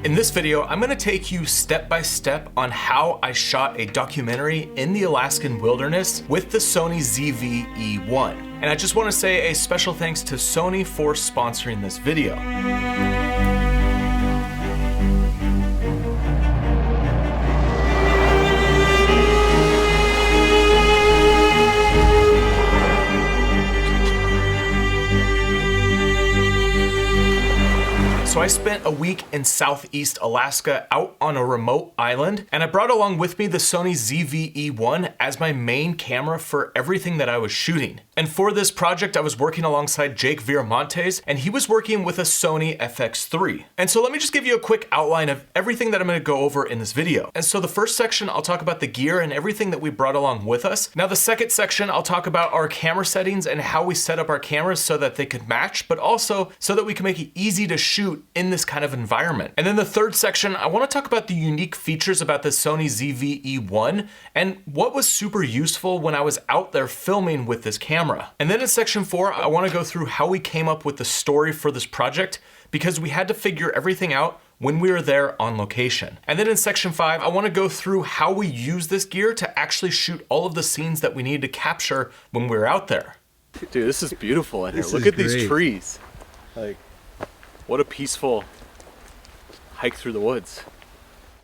In this video, I'm gonna take you step by step on how I shot a documentary in the Alaskan wilderness with the Sony ZV-E1. And I just wanna say a special thanks to Sony for sponsoring this video. So I spent a week in Southeast Alaska out on a remote island, and I brought along with me the Sony ZV-E1 as my main camera for everything that I was shooting. And for this project, I was working alongside Jake Viramontes, and he was working with a Sony FX3. And so let me just give you a quick outline of everything that I'm gonna go over in this video. And so the first section, I'll talk about the gear and everything that we brought along with us. Now the second section, I'll talk about our camera settings and how we set up our cameras so that they could match, but also so that we can make it easy to shoot in this kind of environment. And then the third section, I wanna talk about the unique features about the Sony ZV-E1 and what was super useful when I was out there filming with this camera. And then in section 4, I wanna go through how we came up with the story for this project because we had to figure everything out when we were there on location. And then in section 5, I wanna go through how we use this gear to actually shoot all of the scenes that we needed to capture when we were out there. Dude, this is beautiful in here. Look at these trees. Like, what a peaceful hike through the woods.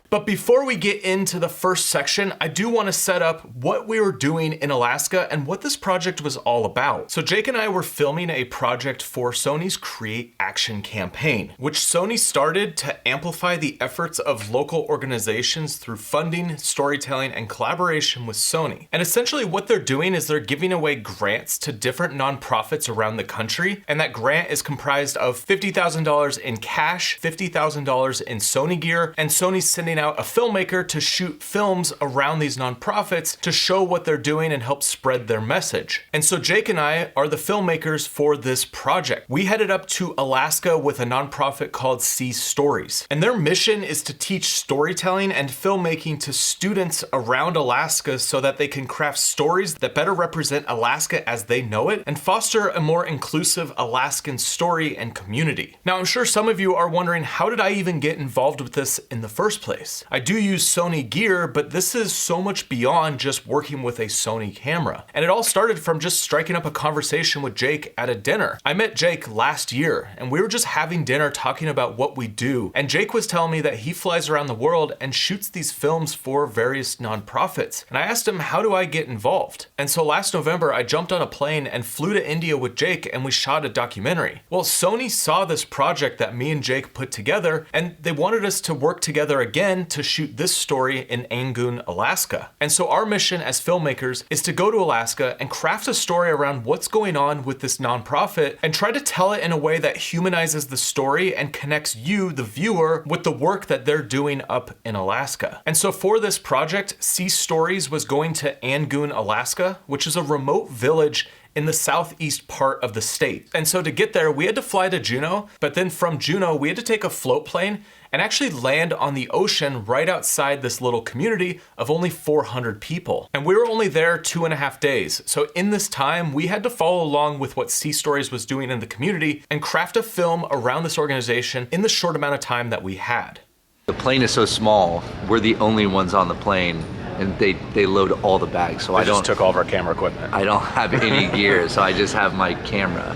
But before we get into the first section, I do want to set up what we were doing in Alaska and what this project was all about. So Jake and I were filming a project for Sony's Create Action campaign, which Sony started to amplify the efforts of local organizations through funding, storytelling, and collaboration with Sony. And essentially what they're doing is they're giving away grants to different nonprofits around the country, and that grant is comprised of $50,000 in cash, $50,000 in Sony gear, and Sony's sending out a filmmaker to shoot films around these nonprofits to show what they're doing and help spread their message. And so Jake and I are the filmmakers for this project. We headed up to Alaska with a nonprofit called See Stories. And their mission is to teach storytelling and filmmaking to students around Alaska so that they can craft stories that better represent Alaska as they know it and foster a more inclusive Alaskan story and community. Now, I'm sure some of you are wondering, how did I even get involved with this in the first place? I do use Sony gear, but this is so much beyond just working with a Sony camera. And it all started from just striking up a conversation with Jake at a dinner. I met Jake last year, and we were just having dinner talking about what we do. And Jake was telling me that he flies around the world and shoots these films for various nonprofits. And I asked him, how do I get involved? And so last November, I jumped on a plane and flew to India with Jake, and we shot a documentary. Well, Sony saw this project that me and Jake put together, and they wanted us to work together again to shoot this story in Angoon, Alaska. And so our mission as filmmakers is to go to Alaska and craft a story around what's going on with this nonprofit and try to tell it in a way that humanizes the story and connects you, the viewer, with the work that they're doing up in Alaska. And so for this project, See Stories was going to Angoon, Alaska, which is a remote village in the southeast part of the state. And so to get there, we had to fly to Juneau, but then from Juneau, we had to take a float plane and actually land on the ocean right outside this little community of only 400 people. And we were only there 2.5 days. So in this time, we had to follow along with what See Stories was doing in the community and craft a film around this organization in the short amount of time that we had. The plane is so small, we're the only ones on the plane, and they load all the bags. So I just took all of our camera equipment. I don't have any gear, so I just have my camera,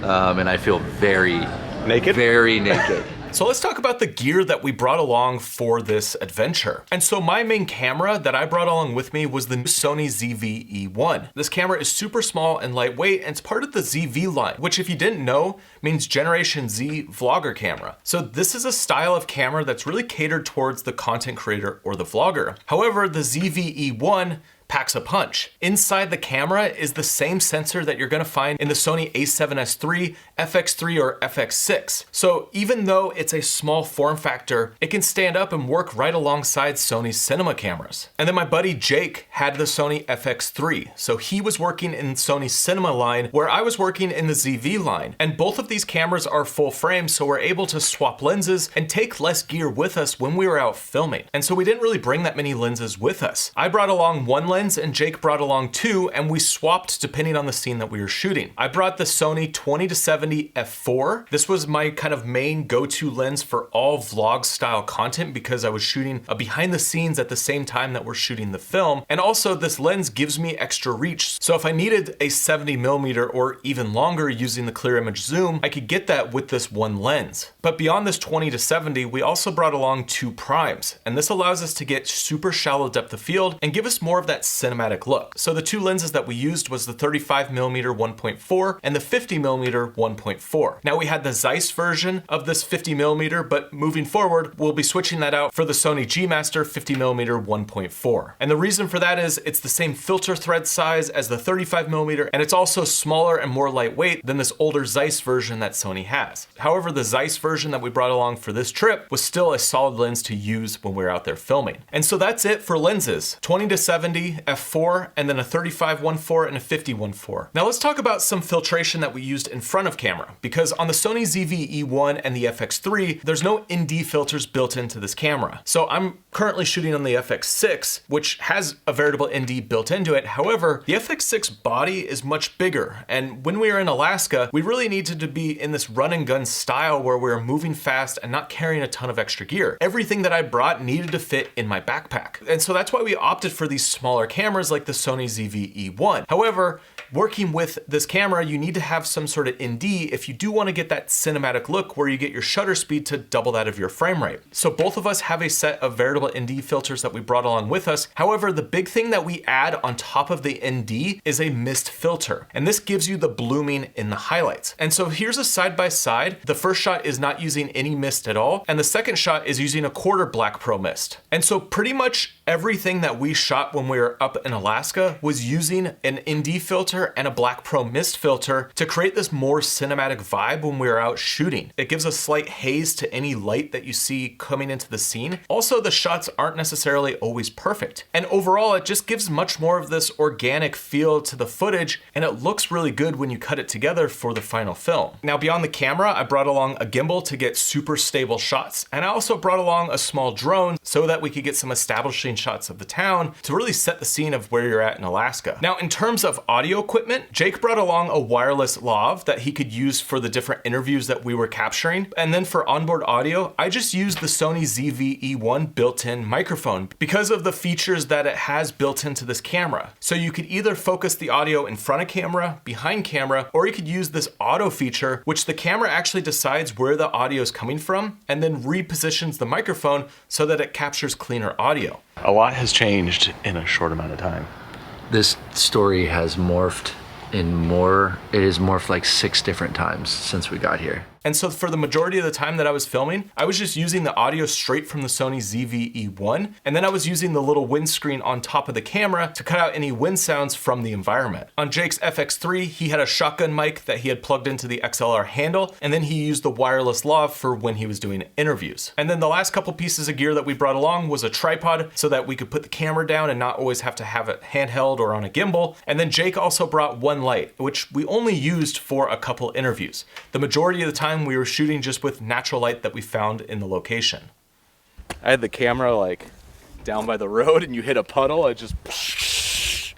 and I feel very naked. Very naked. So let's talk about the gear that we brought along for this adventure. And so my main camera that I brought along with me was the Sony ZV-E1. This camera is super small and lightweight, and it's part of the ZV line, which if you didn't know, means Generation Z vlogger camera. So this is a style of camera that's really catered towards the content creator or the vlogger. However, the ZV-E1 packs a punch. Inside the camera is the same sensor that you're gonna find in the Sony a7S III, FX3, or FX6. So even though it's a small form factor, it can stand up and work right alongside Sony's cinema cameras. And then my buddy Jake had the Sony FX3. So he was working in Sony's cinema line where I was working in the ZV line. And both of these cameras are full frame, so we're able to swap lenses and take less gear with us when we were out filming. And so we didn't really bring that many lenses with us. I brought along one lens lens and Jake brought along 2, and we swapped depending on the scene that we were shooting. I brought the Sony 20-70 f4. This was my kind of main go-to lens for all vlog style content because I was shooting a behind the scenes at the same time that we're shooting the film. And also this lens gives me extra reach. So if I needed a 70mm or even longer using the clear image zoom, I could get that with this one lens. But beyond this 20-70, we also brought along 2 primes. And this allows us to get super shallow depth of field and give us more of that cinematic look. So the 2 lenses that we used was the 35mm 1.4 and the 50mm 1.4. Now we had the Zeiss version of this 50mm, but moving forward, we'll be switching that out for the Sony G Master 50mm 1.4. And the reason for that is it's the same filter thread size as the 35mm, and it's also smaller and more lightweight than this older Zeiss version that Sony has. However, the Zeiss version that we brought along for this trip was still a solid lens to use when we were out there filming. And so that's it for lenses, 20-70, f4, and then a 35-1.4 and a 50-1.4. Now let's talk about some filtration that we used in front of camera, because on the Sony ZV-E1 and the FX3, there's no ND filters built into this camera. So I'm currently shooting on the FX6, which has a veritable ND built into it. However, the FX6 body is much bigger, and when we were in Alaska, we really needed to be in this run and gun style where we were moving fast and not carrying a ton of extra gear. Everything that I brought needed to fit in my backpack. And so that's why we opted for these smaller cameras like the Sony ZV-E1. However, working with this camera, you need to have some sort of ND if you do want to get that cinematic look where you get your shutter speed to double that of your frame rate. So both of us have a set of veritable ND filters that we brought along with us. However, the big thing that we add on top of the ND is a mist filter. And this gives you the blooming in the highlights. And so here's a side by side. The first shot is not using any mist at all. And the second shot is using a quarter black pro mist. And so pretty much everything that we shot when we were up in Alaska was using an ND filter and a black pro mist filter to create this more cinematic vibe when we were out shooting. It gives a slight haze to any light that you see coming into the scene. Also, the shots aren't necessarily always perfect. And overall, it just gives much more of this organic feel to the footage, and it looks really good when you cut it together for the final film. Now, beyond the camera, I brought along a gimbal to get super stable shots, and I also brought along a small drone so that we could get some establishing shots of the town to really set the scene of where you're at in Alaska. Now, in terms of audio equipment, Jake brought along a wireless lav that he could use for the different interviews that we were capturing. And then for onboard audio, I just used the Sony ZV-E1 built-in microphone because of the features that it has built into this camera. So you could either focus the audio in front of camera, behind camera, or you could use this auto feature, which the camera actually decides where the audio is coming from and then repositions the microphone so that it captures cleaner audio. A lot has changed in a short amount of time. This story has morphed it has morphed like 6 different times since we got here. And so for the majority of the time that I was filming, I was just using the audio straight from the Sony ZV-E1, and then I was using the little windscreen on top of the camera to cut out any wind sounds from the environment. On Jake's FX3, he had a shotgun mic that he had plugged into the XLR handle, and then he used the wireless lav for when he was doing interviews. And then the last couple pieces of gear that we brought along was a tripod so that we could put the camera down and not always have to have it handheld or on a gimbal. And then Jake also brought one light, which we only used for a couple interviews. The majority of the time we were shooting just with natural light that we found in the location. I had the camera like down by the road and you hit a puddle, I just, as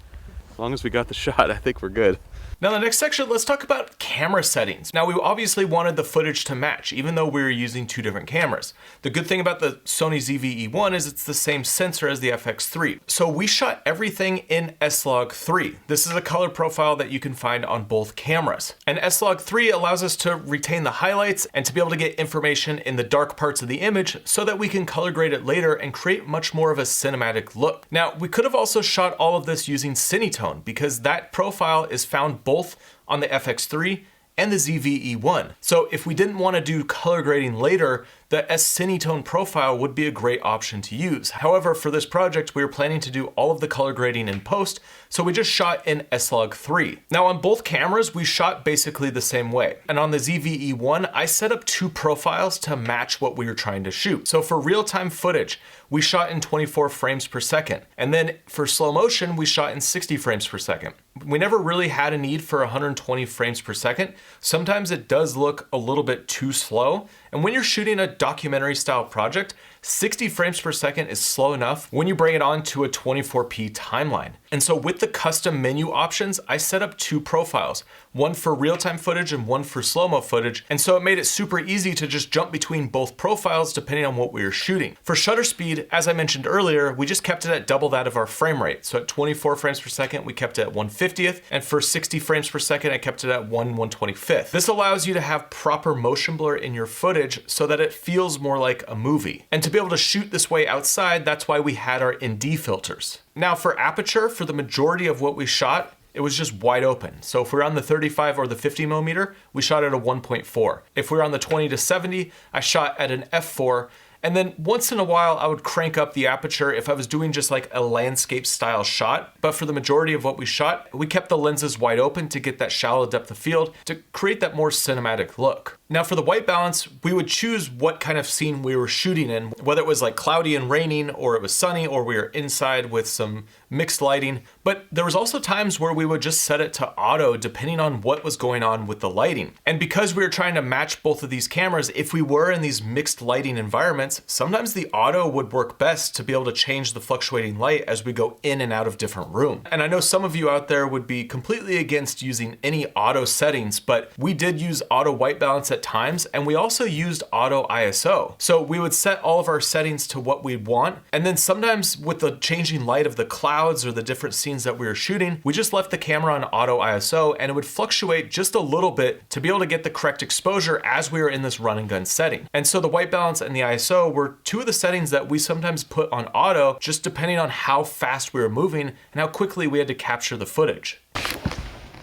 long as we got the shot, I think we're good. Now the next section, let's talk about camera settings. Now we obviously wanted the footage to match, even though we were using 2 different cameras. The good thing about the Sony ZV-E1 is it's the same sensor as the FX3. So we shot everything in S-Log3. This is a color profile that you can find on both cameras. And S-Log3 allows us to retain the highlights and to be able to get information in the dark parts of the image so that we can color grade it later and create much more of a cinematic look. Now we could have also shot all of this using Cinetone because that profile is found both on the FX3 and the ZV-E1. So if we didn't want to do color grading later, the S-Cinetone profile would be a great option to use. However, for this project, we were planning to do all of the color grading in post, so we just shot in S-Log3. Now on both cameras, we shot basically the same way. And on the ZV-E1, I set up 2 profiles to match what we were trying to shoot. So for real-time footage, we shot in 24 frames per second. And then for slow motion, we shot in 60 frames per second. We never really had a need for 120 frames per second. Sometimes it does look a little bit too slow, And when you're shooting a documentary style project, 60 frames per second is slow enough when you bring it on to a 24p timeline. And so with the custom menu options, I set up 2 profiles, one for real-time footage and one for slow-mo footage. And so it made it super easy to just jump between both profiles depending on what we were shooting. For shutter speed, as I mentioned earlier, we just kept it at double that of our frame rate. So at 24 frames per second, we kept it at 1/50th. And for 60 frames per second, I kept it at 1/125th. This allows you to have proper motion blur in your footage so that it feels more like a movie. And to be able to shoot this way outside, that's why we had our ND filters. Now for aperture, for the majority of what we shot, it was just wide open. So if we're on the 35 or the 50mm, we shot at a 1.4. If we're on the 20 to 70, I shot at an f4. And then once in a while, I would crank up the aperture if I was doing just like a landscape style shot. But for the majority of what we shot, we kept the lenses wide open to get that shallow depth of field to create that more cinematic look. Now for the white balance, we would choose what kind of scene we were shooting in, whether it was like cloudy and raining, or it was sunny, or we were inside with some mixed lighting. But there was also times where we would just set it to auto depending on what was going on with the lighting. And because we were trying to match both of these cameras, if we were in these mixed lighting environments, sometimes the auto would work best to be able to change the fluctuating light as we go in and out of different rooms. And I know some of you out there would be completely against using any auto settings, but we did use auto white balance at times, and we also used auto ISO. So we would set all of our settings to what we'd want, and then sometimes with the changing light of the clouds or the different scenes that we were shooting, we just left the camera on auto ISO, and it would fluctuate just a little bit to be able to get the correct exposure as we were in this run and gun setting. And so the white balance and the ISO were 2 of the settings that we sometimes put on auto, just depending on how fast we were moving and how quickly we had to capture the footage.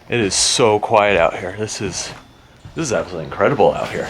It is so quiet out here. This is absolutely incredible out here.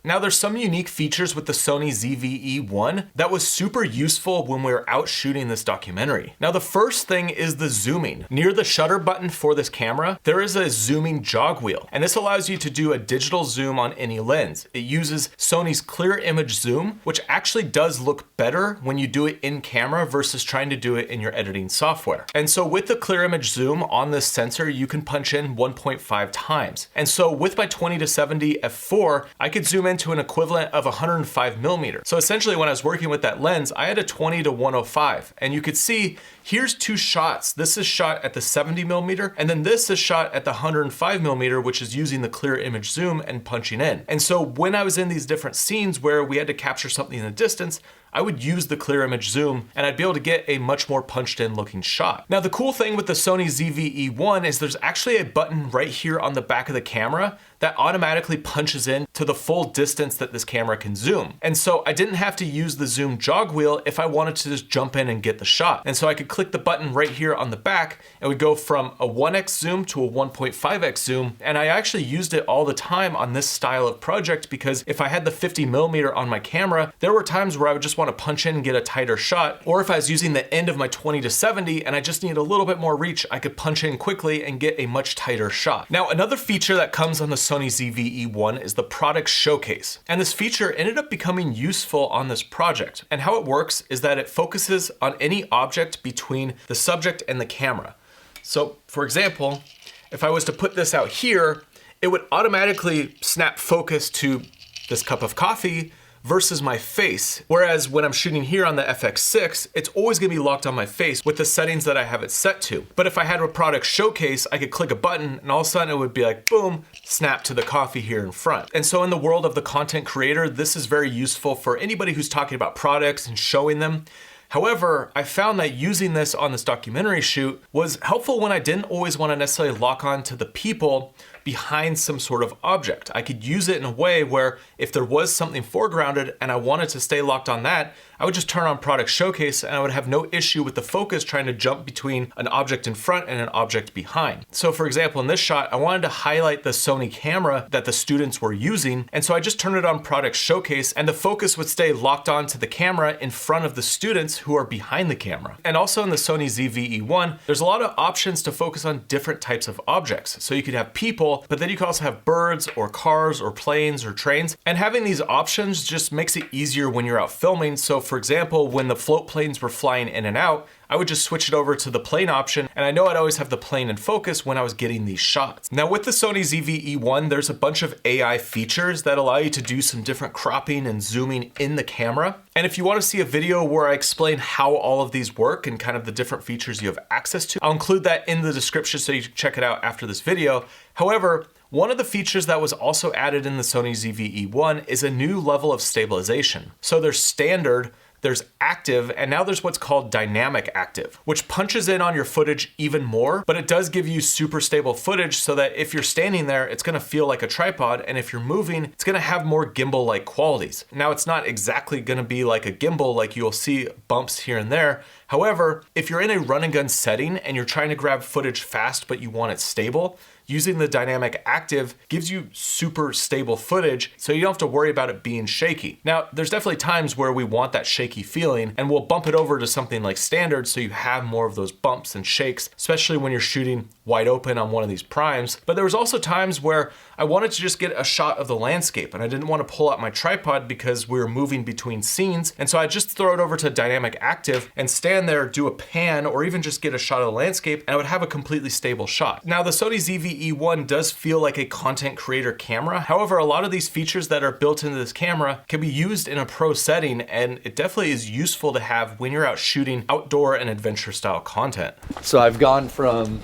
Now there's some unique features with the Sony ZV-E1 that was super useful when we were out shooting this documentary. Now the first thing is the zooming. Near the shutter button for this camera, there is a zooming jog wheel, and this allows you to do a digital zoom on any lens. It uses Sony's clear image zoom, which actually does look better when you do it in camera versus trying to do it in your editing software. And so with the clear image zoom on this sensor, you can punch in 1.5 times. And so with my 20 to 70 f4, I could zoom in to an equivalent of 105mm. So essentially when I was working with that lens, I had a 20 to 105, and you could see here's 2 shots. This is shot at the 70mm, and then this is shot at the 105mm, which is using the clear image zoom and punching in. And so when I was in these different scenes where we had to capture something in the distance, I would use the clear image zoom and I'd be able to get a much more punched in looking shot. Now the cool thing with the Sony ZV-E1 is there's actually a button right here on the back of the camera that automatically punches in to the full distance that this camera can zoom. And so I didn't have to use the zoom jog wheel if I wanted to just jump in and get the shot. And so I could click the button right here on the back and we'd go from a 1x zoom to a 1.5x zoom. And I actually used it all the time on this style of project because if I had the 50mm on my camera, there were times where I would just want to punch in and get a tighter shot. Or if I was using the end of my 20 to 70 and I just need a little bit more reach, I could punch in quickly and get a much tighter shot. Now, another feature that comes on the Sony ZV-E1 is the product showcase. And this feature ended up becoming useful on this project. And how it works is that it focuses on any object between the subject and the camera. So for example, if I was to put this out here, it would automatically snap focus to this cup of coffee versus my face. Whereas when I'm shooting here on the FX6, it's always gonna be locked on my face with the settings that I have it set to. But if I had a product showcase, I could click a button and all of a sudden it would be like, boom, snap to the coffee here in front. And so in the world of the content creator, this is very useful for anybody who's talking about products and showing them. However, I found that using this on this documentary shoot was helpful when I didn't always want to necessarily lock on to the people behind some sort of object. I could use it in a way where if there was something foregrounded and I wanted to stay locked on that, I would just turn on product showcase and I would have no issue with the focus trying to jump between an object in front and an object behind. So for example, in this shot, I wanted to highlight the Sony camera that the students were using. And so I just turned it on product showcase and the focus would stay locked onto the camera in front of the students who are behind the camera. And also in the Sony ZV-E1, there's a lot of options to focus on different types of objects. So you could have people, but then you could also have birds or cars or planes or trains. And having these options just makes it easier when you're out filming. So for example, when the float planes were flying in and out, I would just switch it over to the plane option, and I know I'd always have the plane in focus when I was getting these shots. Now with the Sony ZV-E1, there's a bunch of AI features that allow you to do some different cropping and zooming in the camera. And if you want to see a video where I explain how all of these work and kind of the different features you have access to, I'll include that in the description so you can check it out after this video. However, one of the features that was also added in the Sony ZV-E1 is a new level of stabilization. So there's standard, there's active, and now there's what's called dynamic active, which punches in on your footage even more, but it does give you super stable footage so that if you're standing there, it's gonna feel like a tripod, and if you're moving, it's gonna have more gimbal-like qualities. Now, it's not exactly gonna be like a gimbal, like you'll see bumps here and there. However, if you're in a run and gun setting and you're trying to grab footage fast, but you want it stable, using the dynamic active gives you super stable footage, so you don't have to worry about it being shaky. Now, there's definitely times where we want that shaky feeling, and we'll bump it over to something like standard so you have more of those bumps and shakes, especially when you're shooting wide open on one of these primes. But there was also times where I wanted to just get a shot of the landscape, and I didn't want to pull out my tripod because we were moving between scenes, and so I just throw it over to dynamic active and stand there, do a pan, or even just get a shot of the landscape, and I would have a completely stable shot. Now, the Sony ZV-E1 does feel like a content creator camera. However, a lot of these features that are built into this camera can be used in a pro setting, and it definitely is useful to have when you're out shooting outdoor and adventure style content. So I've gone from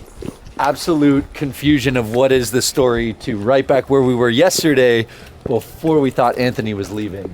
absolute confusion of what is the story to right back where we were yesterday before we thought Anthony was leaving.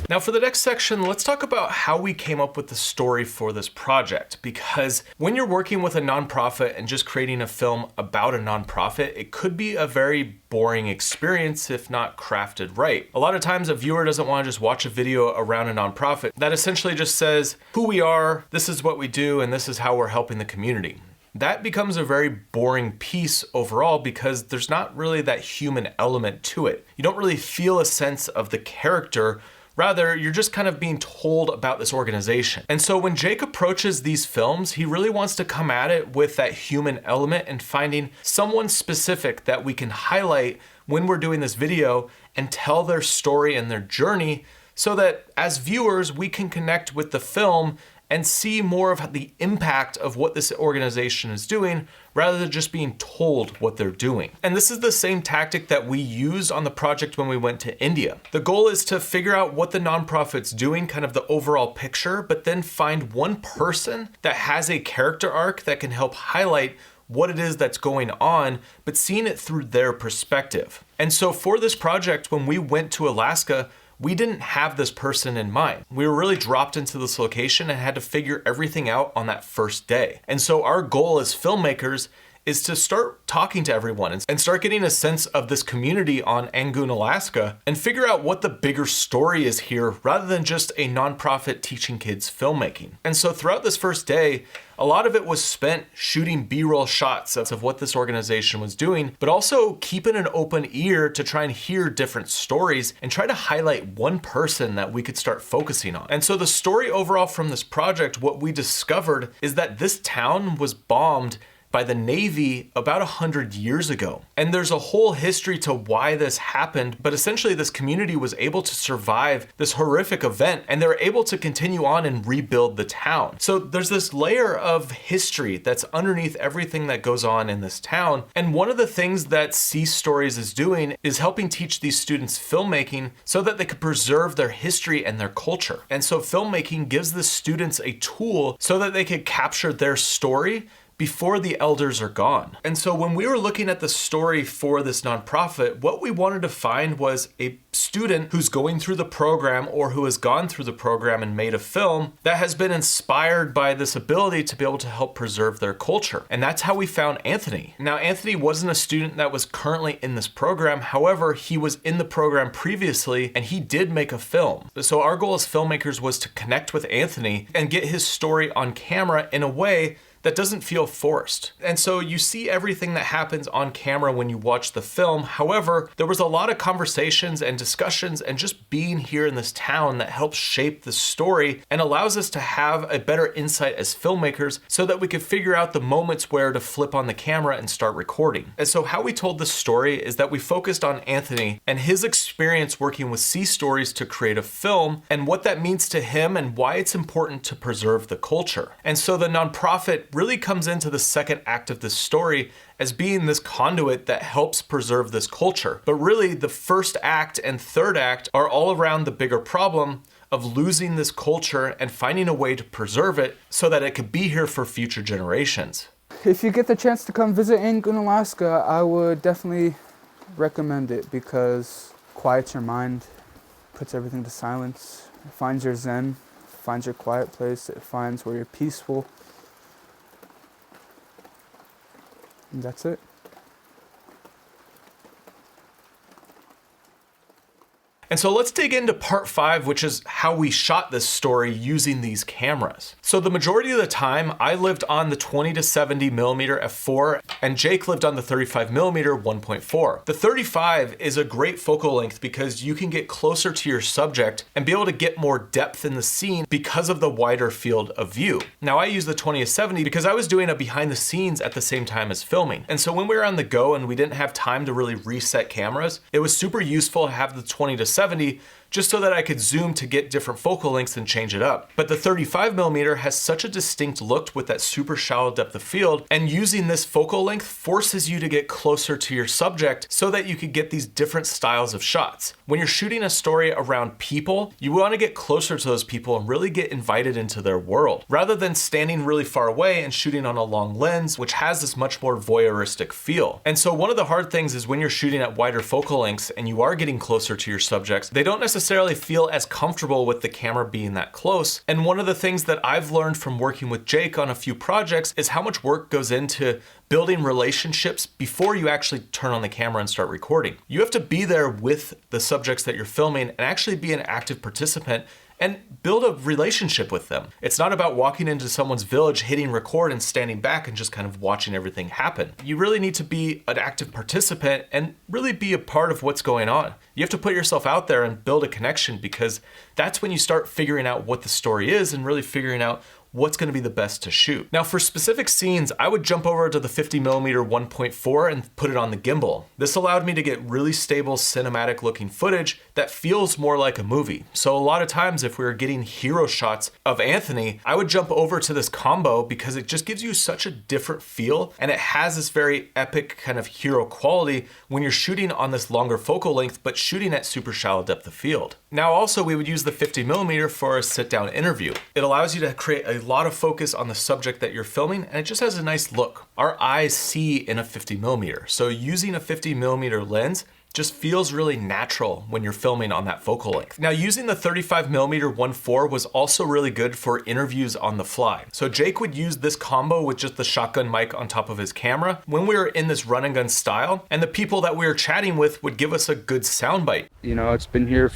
Now for the next section, let's talk about how we came up with the story for this project, because when you're working with a nonprofit and just creating a film about a nonprofit, it could be a very boring experience if not crafted right. A lot of times a viewer doesn't want to just watch a video around a nonprofit that essentially just says who we are, this is what we do, and this is how we're helping the community. That becomes a very boring piece overall because there's not really that human element to it. You don't really feel a sense of the character. Rather, you're just kind of being told about this organization. And so when Jake approaches these films, he really wants to come at it with that human element and finding someone specific that we can highlight when we're doing this video and tell their story and their journey so that as viewers, we can connect with the film and see more of the impact of what this organization is doing rather than just being told what they're doing. And this is the same tactic that we used on the project when we went to India. The goal is to figure out what the nonprofit's doing, kind of the overall picture, but then find one person that has a character arc that can help highlight what it is that's going on, but seeing it through their perspective. And so for this project, when we went to Alaska, we didn't have this person in mind. We were really dropped into this location and had to figure everything out on that first day. And so our goal as filmmakers is to start talking to everyone and start getting a sense of this community on Angoon, Alaska, and figure out what the bigger story is here rather than just a nonprofit teaching kids filmmaking. And so throughout this first day, a lot of it was spent shooting B-roll shots of what this organization was doing, but also keeping an open ear to try and hear different stories and try to highlight one person that we could start focusing on. And so the story overall from this project, what we discovered is that this town was bombed by the Navy about 100 years ago. And there's a whole history to why this happened, but essentially this community was able to survive this horrific event and they were able to continue on and rebuild the town. So there's this layer of history that's underneath everything that goes on in this town. And one of the things that Sea Stories is doing is helping teach these students filmmaking so that they could preserve their history and their culture. And so filmmaking gives the students a tool so that they could capture their story before the elders are gone. And so when we were looking at the story for this nonprofit, what we wanted to find was a student who's going through the program or who has gone through the program and made a film that has been inspired by this ability to be able to help preserve their culture. And that's how we found Anthony. Now, Anthony wasn't a student that was currently in this program. However, he was in the program previously and he did make a film. So our goal as filmmakers was to connect with Anthony and get his story on camera in a way that doesn't feel forced. And so you see everything that happens on camera when you watch the film. However, there was a lot of conversations and discussions and just being here in this town that helps shape the story and allows us to have a better insight as filmmakers so that we could figure out the moments where to flip on the camera and start recording. And so how we told this story is that we focused on Anthony and his experience working with C Stories to create a film and what that means to him and why it's important to preserve the culture. And so the nonprofit really comes into the second act of this story as being this conduit that helps preserve this culture. But really the first act and third act are all around the bigger problem of losing this culture and finding a way to preserve it so that it could be here for future generations. If you get the chance to come visit Anchorage, Alaska, I would definitely recommend it because it quiets your mind, puts everything to silence, it finds your zen, finds your quiet place, it finds where you're peaceful. And that's it. And so let's dig into part 5, which is how we shot this story using these cameras. So the majority of the time I lived on the 20 to 70 millimeter f4 and Jake lived on the 35 millimeter 1.4. The 35 is a great focal length because you can get closer to your subject and be able to get more depth in the scene because of the wider field of view. Now I use the 20 to 70 because I was doing a behind the scenes at the same time as filming. And so when we were on the go and we didn't have time to really reset cameras, it was super useful to have the 20 to 70 just so that I could zoom to get different focal lengths and change it up. But the 35 millimeter has such a distinct look with that super shallow depth of field, and using this focal length forces you to get closer to your subject so that you could get these different styles of shots. When you're shooting a story around people, you want to get closer to those people and really get invited into their world, rather than standing really far away and shooting on a long lens, which has this much more voyeuristic feel. And so one of the hard things is when you're shooting at wider focal lengths and you are getting closer to your subjects, they don't necessarily feel as comfortable with the camera being that close. And one of the things that I've learned from working with Jake on a few projects is how much work goes into building relationships before you actually turn on the camera and start recording. You have to be there with the subjects that you're filming and actually be an active participant and build a relationship with them. It's not about walking into someone's village, hitting record and standing back and just kind of watching everything happen. You really need to be an active participant and really be a part of what's going on. You have to put yourself out there and build a connection because that's when you start figuring out what the story is and really figuring out what's going to be the best to shoot. Now for specific scenes, I would jump over to the 50 millimeter 1.4 and put it on the gimbal. This allowed me to get really stable cinematic looking footage that feels more like a movie. So a lot of times if we were getting hero shots of Anthony, I would jump over to this combo because it just gives you such a different feel and it has this very epic kind of hero quality when you're shooting on this longer focal length but shooting at super shallow depth of field. Now also we would use the 50 millimeter for a sit down interview. It allows you to create a lot of focus on the subject that you're filming and it just has a nice look. Our eyes see in a 50 millimeter, so using a 50 millimeter lens just feels really natural when you're filming on that focal length. Now using the 35 millimeter 1.4 was also really good for interviews on the fly. So Jake would use this combo with just the shotgun mic on top of his camera when we were in this run and gun style, and the people that we were chatting with would give us a good soundbite. You know, it's been here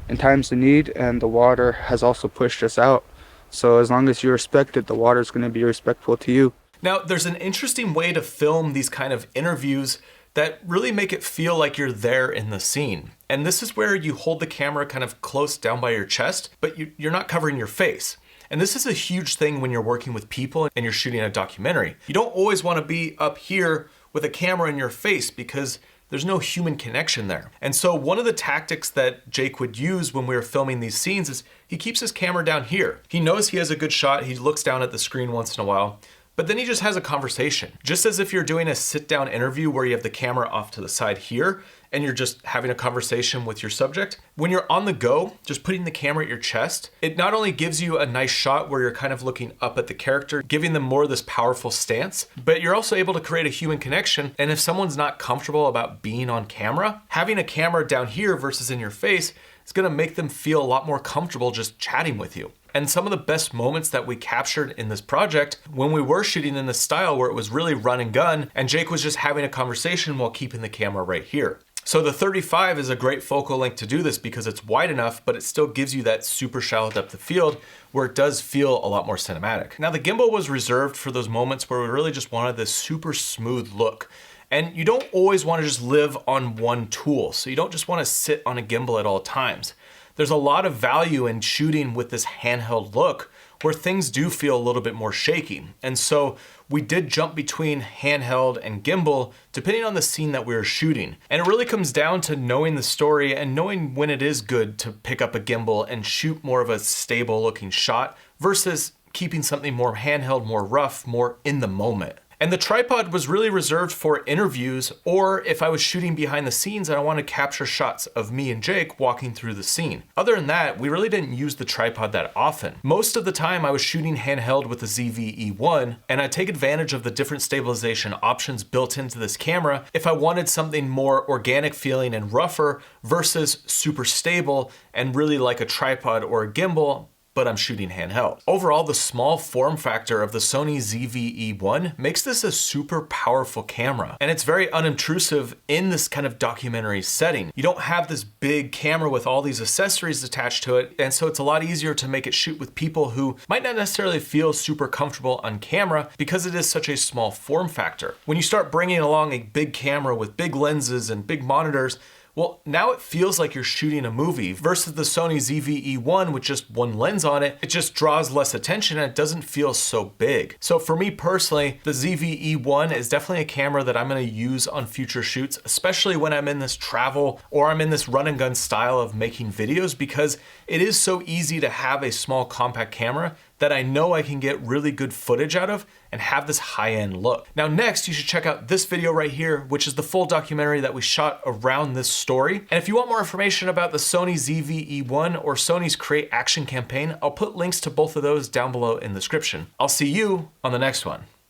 in times of need, and the water has also pushed us out. So as long as you respect it, the water's going to be respectful to you. Now, there's an interesting way to film these kind of interviews that really make it feel like you're there in the scene. And this is where you hold the camera kind of close down by your chest, but you're not covering your face. And this is a huge thing when you're working with people and you're shooting a documentary. You don't always want to be up here with a camera in your face because there's no human connection there. And so one of the tactics that Jake would use when we were filming these scenes is he keeps his camera down here. He knows he has a good shot. He looks down at the screen once in a while, but then he just has a conversation. Just as if you're doing a sit down interview where you have the camera off to the side here and you're just having a conversation with your subject. When you're on the go, just putting the camera at your chest, it not only gives you a nice shot where you're kind of looking up at the character, giving them more of this powerful stance, but you're also able to create a human connection. And if someone's not comfortable about being on camera, having a camera down here versus in your face is gonna make them feel a lot more comfortable just chatting with you. And some of the best moments that we captured in this project when we were shooting in this style where it was really run and gun and Jake was just having a conversation while keeping the camera right here. So the 35 is a great focal length to do this because it's wide enough, but it still gives you that super shallow depth of field where it does feel a lot more cinematic. Now the gimbal was reserved for those moments where we really just wanted this super smooth look. And you don't always want to just live on one tool. So you don't just want to sit on a gimbal at all times. There's a lot of value in shooting with this handheld look where things do feel a little bit more shaky. And so we did jump between handheld and gimbal depending on the scene that we were shooting. And it really comes down to knowing the story and knowing when it is good to pick up a gimbal and shoot more of a stable looking shot versus keeping something more handheld, more rough, more in the moment. And the tripod was really reserved for interviews or if I was shooting behind the scenes and I wanted to capture shots of me and Jake walking through the scene. Other than that, we really didn't use the tripod that often. Most of the time I was shooting handheld with the ZV-E1 and I take advantage of the different stabilization options built into this camera if I wanted something more organic feeling and rougher versus super stable and really like a tripod or a gimbal, but I'm shooting handheld. Overall, the small form factor of the Sony ZV-E1 makes this a super powerful camera, and it's very unobtrusive in this kind of documentary setting. You don't have this big camera with all these accessories attached to it, and so it's a lot easier to make it shoot with people who might not necessarily feel super comfortable on camera because it is such a small form factor. When you start bringing along a big camera with big lenses and big monitors, well, now it feels like you're shooting a movie versus the Sony ZV-E1 with just one lens on it. It just draws less attention and it doesn't feel so big. So for me personally, the ZV-E1 is definitely a camera that I'm gonna use on future shoots, especially when I'm in this travel or I'm in this run and gun style of making videos because it is so easy to have a small compact camera that I know I can get really good footage out of and have this high-end look. Now next, you should check out this video right here, which is the full documentary that we shot around this story. And if you want more information about the Sony ZV-E1 or Sony's Create Action campaign, I'll put links to both of those down below in the description. I'll see you on the next one.